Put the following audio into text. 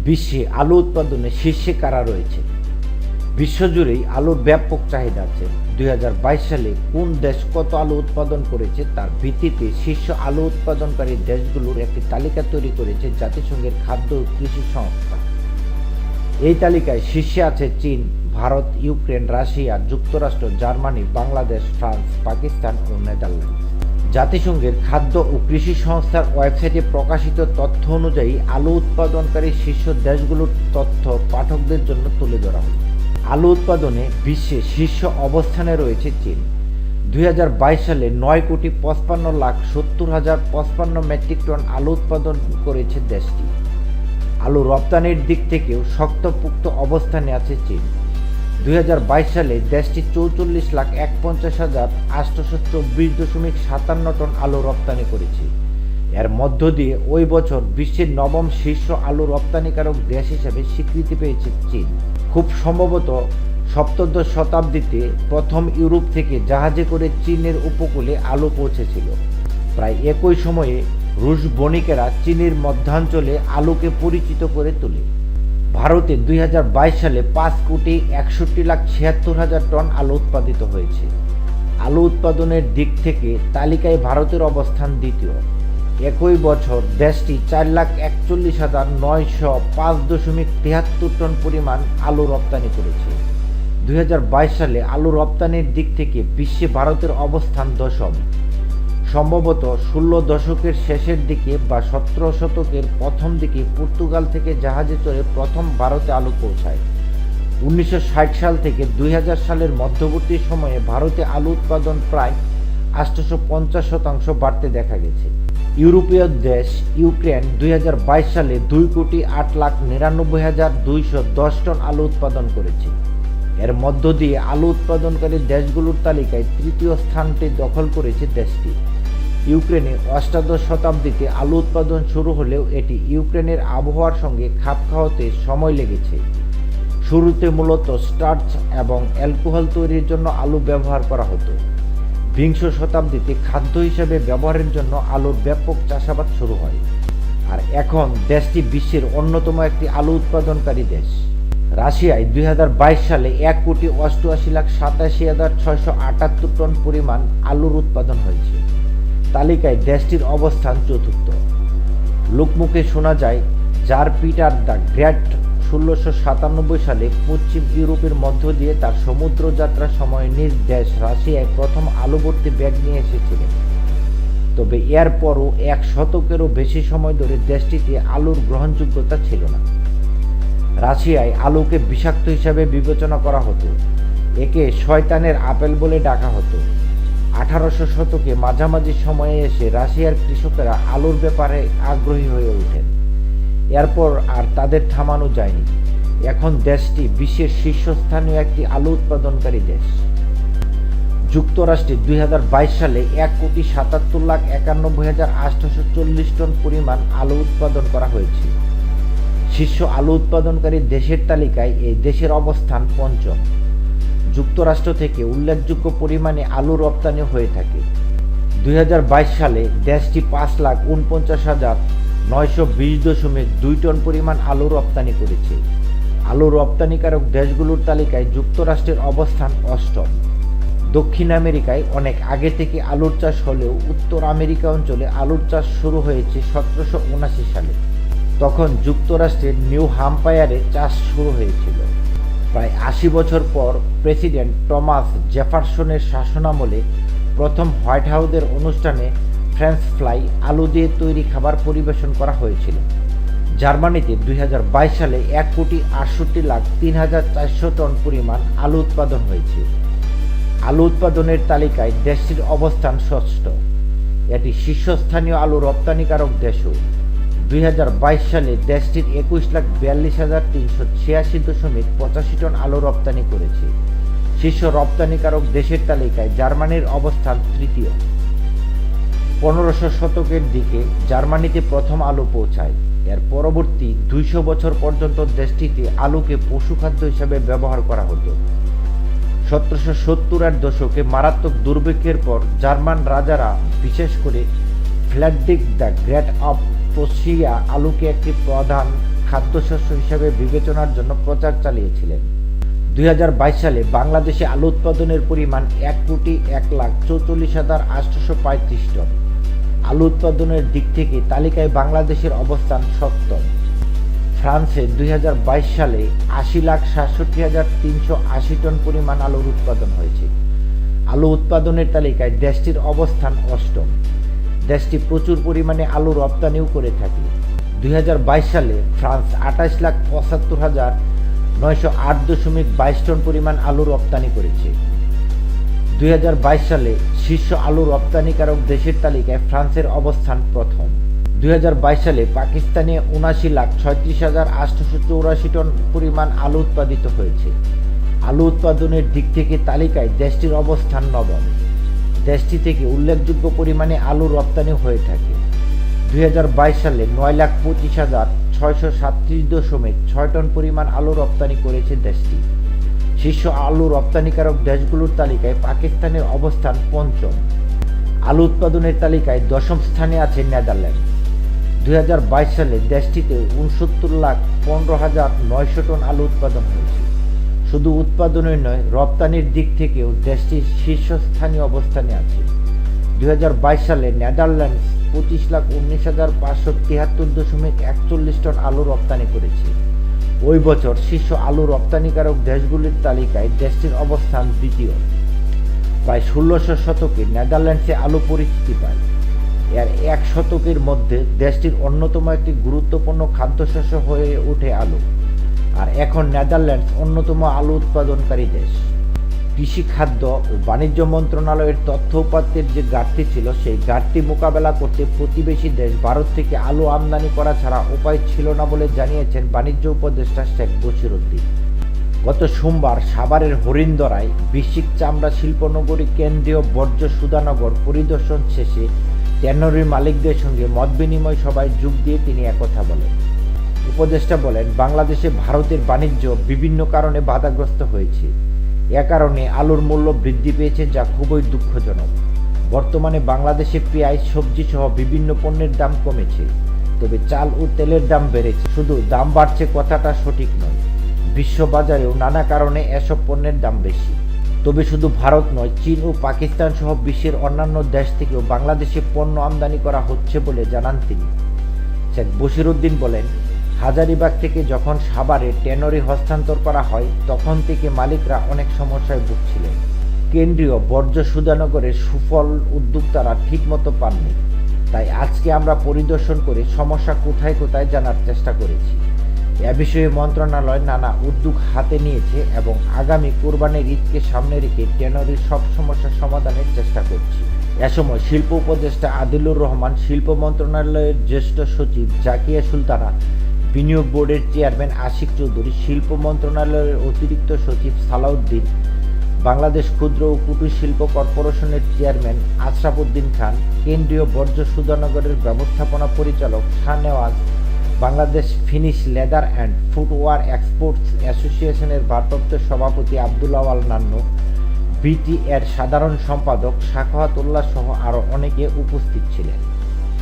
বিশ্বে আলু উৎপাদনে শীর্ষে কারা রয়েছে? বিশ্বজুড়েই আলুর ব্যাপক চাহিদা আছে। 2022 সালে কোন দেশ কত আলু উৎপাদন করেছে তার ভিত্তিতে শীর্ষ আলু উৎপাদনকারী দেশগুলোর একটি তালিকা তৈরি করেছে জাতিসংঘের খাদ্য ও কৃষি সংস্থা। এই তালিকায় শীর্ষে আছে চীন, ভারত, ইউক্রেন, রাশিয়া, যুক্তরাষ্ট্র, জার্মানি, বাংলাদেশ, ফ্রান্স, পাকিস্তান ও নেদারল্যান্ডস। জাতিসংঘের খাদ্য ও কৃষি সংস্থার ওয়েবসাইটে প্রকাশিত তথ্য অনুযায়ী আলু উৎপাদনকারী শীর্ষ দেশগুলোর তথ্য পাঠকদের জন্য তুলে ধরা হলো। আলু উৎপাদনে বিশ্বে শীর্ষ অবস্থানে রয়েছে চীন। 2022 সালে 9,55,70,055 মেট্রিক টন আলু উৎপাদন করেছে দেশটি। আলু রপ্তানির দিক থেকেও শক্তপোক্ত অবস্থানে আছে চীন। 2022 সালে দেশটি 44,51,824.57 টন আলু রপ্তানি করেছে। এর মধ্য দিয়ে ওই বছর বিশ্বের নবম শীর্ষ আলু রপ্তানিকারক দেশ হিসেবে স্বীকৃতি পেয়েছে চীন। খুব সম্ভবত সপ্তদশ শতাব্দীতে প্রথম ইউরোপ থেকে জাহাজে করে চীনের উপকূলে আলু পৌঁছেছিল। প্রায় একই সময়ে রুশ বণিকেরা চীনের মধ্যাঞ্চলে আলুকে পরিচিত করে তোলে। ভারতে 2022 সালে 5,61,76,000 টন আলু উৎপাদিত হয়েছে। আলু উৎপাদনের দিক থেকে তালিকায় ভারতের অবস্থান দ্বিতীয়। একই বছর দেশটি 4,41,905.73 টন পরিমাণ আলু রপ্তানি করেছে। 2022 সালে আলু রপ্তানির দিক থেকে বিশ্বে ভারতের অবস্থান দশম। সম্ভবত 16 দশকের শেষের দিকে বা 17 শতকের প্রথম দিকে পর্তুগাল থেকে জাহাজে চড়ে প্রথম ভারতে আলু পৌঁছায়। 1960 সাল থেকে 2000 সালের মধ্যবর্তী সময়ে ভারতে আলু উৎপাদন প্রায় 850% বাড়তে দেখা গেছে। ইউরোপীয় দেশ ইউক্রেন 2022 সালে 2,08,99,210 টন আলু উৎপাদন করেছে। এর মধ্য দিয়ে আলু উৎপাদনকারী দেশগুলোর তালিকায় তৃতীয় স্থানটি দখল করেছে দেশটি। ইউক্রেনে অষ্টাদশ শতাব্দীতে আলু উৎপাদন শুরু হলেও এটি ইউক্রেনের আবহাওয়ার সঙ্গে খাপ খাওয়াতে সময় লেগেছে। শুরুতে মূলত স্টার্চ এবং অ্যালকোহল তৈরির জন্য আলু ব্যবহার করা হতো। বিংশ শতাব্দীতে খাদ্য হিসেবে ব্যবহারের জন্য আলুর ব্যাপক চাষাবাদ শুরু হয়। আর এখন দেশটি বিশ্বের অন্যতম একটি আলু উৎপাদনকারী দেশ। রাশিয়ায় 2022 সালে 1,88,87,678 টন পরিমাণ আলুর উৎপাদন হয়েছে। তালিকায় দেশটির অবস্থান চতুর্থ। লোকমুখে শোনা যায় জার পিটার দ্য গ্রেট 1697 সালে পশ্চিম ইউরোপের মধ্য দিয়ে তার সমুদ্র যাত্রার সময় নিজ দেশ রাশিয়ায় প্রথম আলু ভর্তি ব্যাগ নিয়ে এসেছিলেন। তবে এরপরও 1 শতকেরও বেশি সময় ধরে দেশটিতে আলুর গ্রহণযোগ্যতা ছিল না। রাশিয়ায় আলুকে বিষাক্ত হিসাবে বিবেচনা করা হতো। একে শয়তানের আপেল বলে ডাকা হতো। 1800 শতকে মাঝামাঝি সময়ে এসে রাশিয়ার কৃষকেরা আলুর ব্যাপারে আগ্রহী হয়ে ওঠেন। এরপর আর তাদের থামানো যায়নি। এখন দেশটি বিশ্বের শীর্ষস্থানীয় একটি আলু উৎপাদনকারী দেশ। যুক্তরাষ্ট্রে 2022 সালে 1,77,91,840 টন পরিমাণ আলু উৎপাদন করা হয়েছে। শীর্ষ আলু উৎপাদনকারী দেশের তালিকায় এই দেশের অবস্থান পঞ্চম। যুক্তরাষ্ট্র থেকে উল্লেখযোগ্য পরিমাণে আলু রপ্তানি হয়ে থাকে। 2022 সালে দেশটি 5,49,920.2 টন পরিমাণ আলু রপ্তানি করেছে। আলু রপ্তানিকারক দেশগুলোর তালিকায় যুক্তরাষ্ট্রের অবস্থান অষ্টম। দক্ষিণ আমেরিকায় অনেক আগে থেকে আলুর চাষ হলেও উত্তর আমেরিকা অঞ্চলে আলুর চাষ শুরু হয়েছে 1779 সালে। তখন যুক্তরাষ্ট্রের নিউ হ্যাম্পশায়ারে চাষ শুরু হয়েছিল। প্রায় 80 বছর পর প্রেসিডেন্ট টমাস জেফারসনের শাসনামলে প্রথম হোয়াইট হাউসের অনুষ্ঠানে ফ্রেঞ্চ ফ্রাই আলু দিয়ে তৈরি খাবার পরিবেশন করা হয়েছিল। জার্মানিতে 2022 সালে 1,68,03,400 টন পরিমাণ আলু উৎপাদন হয়েছে। আলু উৎপাদনের তালিকায় দেশটির অবস্থান ষষ্ঠ। এটি শীর্ষস্থানীয় আলু রপ্তানিকারক দেশও। 2022 সালে দেশটির 21,42,386.85 টন আলু রপ্তানি করেছে। শীর্ষ রপ্তানিকারক দেশের তালিকায় জার্মানির অবস্থান তৃতীয়। 1500 শতকের দিকে জার্মানিতে প্রথম আলু পৌঁছায়। এর পরবর্তী 200 বছর পর্যন্ত দেশটিতে আলুকে পশুখাদ্য হিসাবে ব্যবহার করা হতো। 1770-এর দশকে মারাত্মক দুর্ভিক্ষের পর জার্মান রাজারা, বিশেষ করে Frederick the Great of Prussia, আলুকে একটি প্রধান খাদ্যশস্য হিসাবে বিবেচনার জন্য প্রচার চালিয়েছিলেন। 2022 সালে বাংলাদেশে আলু উৎপাদনের পরিমাণ 1,44,835 টন। আলু উৎপাদনের দিক থেকে তালিকায় বাংলাদেশের অবস্থান 7ম। ফ্রান্সে 2022 সালে 80,67,380 টন পরিমাণ আলুর উৎপাদন হয়েছে। আলু উৎপাদনের তালিকায় দেশটির অবস্থান 8ম। দেশটি প্রচুর পরিমাণে আলু রপ্তানিও করে থাকে। 2022 সালে ফ্রান্স 28,75,908.22 টন পরিমাণ আলু রপ্তানি করেছে। 2022 সালে শীর্ষ আলু রপ্তানিকারক দেশের তালিকায় ফ্রান্সের অবস্থান প্রথম। 2022 সালে পাকিস্তানে 79,36,884 টন পরিমাণ আলু উৎপাদিত হয়েছে। আলু উৎপাদনের দিক থেকে তালিকায় দেশটির অবস্থান 9ম। দেশটি থেকে উল্লেখযোগ্য পরিমাণে আলু রপ্তানি হয়ে থাকে। 2022 সালে 9,25,637.6 টন পরিমাণ আলু রপ্তানি করেছে দেশটি। শীর্ষ আলু রপ্তানিকারক দেশগুলোর তালিকায় পাকিস্তানের অবস্থান 5ম। আলু উৎপাদনের তালিকায় 10ম স্থানে আছে নেদারল্যান্ড। 2022 সালে দেশটিতে 69,15,900 টন আলু উৎপাদন হয়েছে। শুধু উৎপাদনের নয়, রপ্তানির দিক থেকেও দেশটি শীর্ষস্থানীয় অবস্থানে আছে। 2022 সালে নেদারল্যান্ডস 25,19,573.41 টন আলু রপ্তানি করেছে। ওই বছর শীর্ষ আলু রপ্তানিকারক দেশগুলির তালিকায় দেশটির অবস্থান 2য়। প্রায় 1600 শতকে নেদারল্যান্ডসে আলু পরিচিতি পায়। এর 1 শতকের মধ্যে দেশটির অন্যতম একটি গুরুত্বপূর্ণ খাদ্যশস্য হয়ে ওঠে আলু। আর এখন নেদারল্যান্ডস অন্যতম আলু উৎপাদনকারী দেশ। কৃষি, খাদ্য ও বাণিজ্য মন্ত্রণালয়ের তথ্য উপাত্তের যে ঘাটতি ছিল, সেই ঘাটতি মোকাবেলা করতে প্রতিবেশী দেশ ভারত থেকে আলু আমদানি করা ছাড়া উপায় ছিল না বলে জানিয়েছেন বাণিজ্য উপদেষ্টা শেখ বশিরউদ্দিন। গত সোমবার সাভারের হরিণদরায় বৃশ্চিক চামড়া শিল্পনগরী কেন্দ্রীয় বর্জ্য সুধানগর পরিদর্শন শেষে ট্যানারির মালিকদের সঙ্গে মতবিনিময় সভায় যোগ দিয়ে তিনি একথা বলেন। উপদেষ্টা বলেন, বাংলাদেশে ভারতের বাণিজ্য বিভিন্ন কারণে বাধাগ্রস্ত হয়েছে। এ কারণে আলুর মূল্য বৃদ্ধি পেয়েছে, যা খুবই দুঃখজনক। বর্তমানে বাংলাদেশে পেঁয়াজ, সবজি সহ বিভিন্ন পণ্যের দাম কমেছে, তবে চাল ও তেলের দাম বেড়েছে। শুধু দাম বাড়ছে কথাটা সঠিক নয়, বিশ্ববাজারেও নানা কারণে এসব পণ্যের দাম বেশি। তবে শুধু ভারত নয়, চীন ও পাকিস্তান সহ বিশ্বের অন্যান্য দেশ থেকেও বাংলাদেশে পণ্য আমদানি করা হচ্ছে বলে জানান তিনি। শেখ বশিরউদ্দিন বলেন, হাজারীবাগ থেকে যখন সাভারে ট্যানারি হস্তান্তর করা হয়, তখন থেকে মালিকরা অনেক সমস্যায় ভুগছিলেন। কেন্দ্রীয় বর্জ্য সুধানগরের সুফল উদ্যোক্তারা ঠিকমতো পাননি। তাই আজকে আমরা পরিদর্শন করে সমস্যা কোথায় কোথায় জানার চেষ্টা করেছি। এ বিষয়ে মন্ত্রণালয় নানা উদ্যোগ হাতে নিয়েছে এবং আগামী কোরবানির ঈদকে সামনে রেখে ট্যানারির সব সমস্যার সমাধানের চেষ্টা করছি। এ সময় শিল্প উপদেষ্টা আদিলুর রহমান, শিল্প মন্ত্রণালয়ের জ্যেষ্ঠ সচিব জাকিয়া সুলতানা, বিনিয়োগ বোর্ডের চেয়ারম্যান আশিক চৌধুরী, শিল্প মন্ত্রণালয়ের অতিরিক্ত সচিব সালাউদ্দিন, বাংলাদেশ ক্ষুদ্র ও কুটির শিল্প কর্পোরেশনের চেয়ারম্যান আশরাফ উদ্দিন খান, কেন্দ্রীয় বর্জ্য সুধানগরের ব্যবস্থাপনা পরিচালক Shahnewaz, Bangladesh finish leather and footwear exports অ্যাসোসিয়েশনের ভারপ্রাপ্ত সভাপতি আব্দুল আওয়াল নান্নু, বিটি এর সাধারণ সম্পাদক সাখাওয়াত উল্লাহ সহ আরও অনেকে উপস্থিত ছিলেন।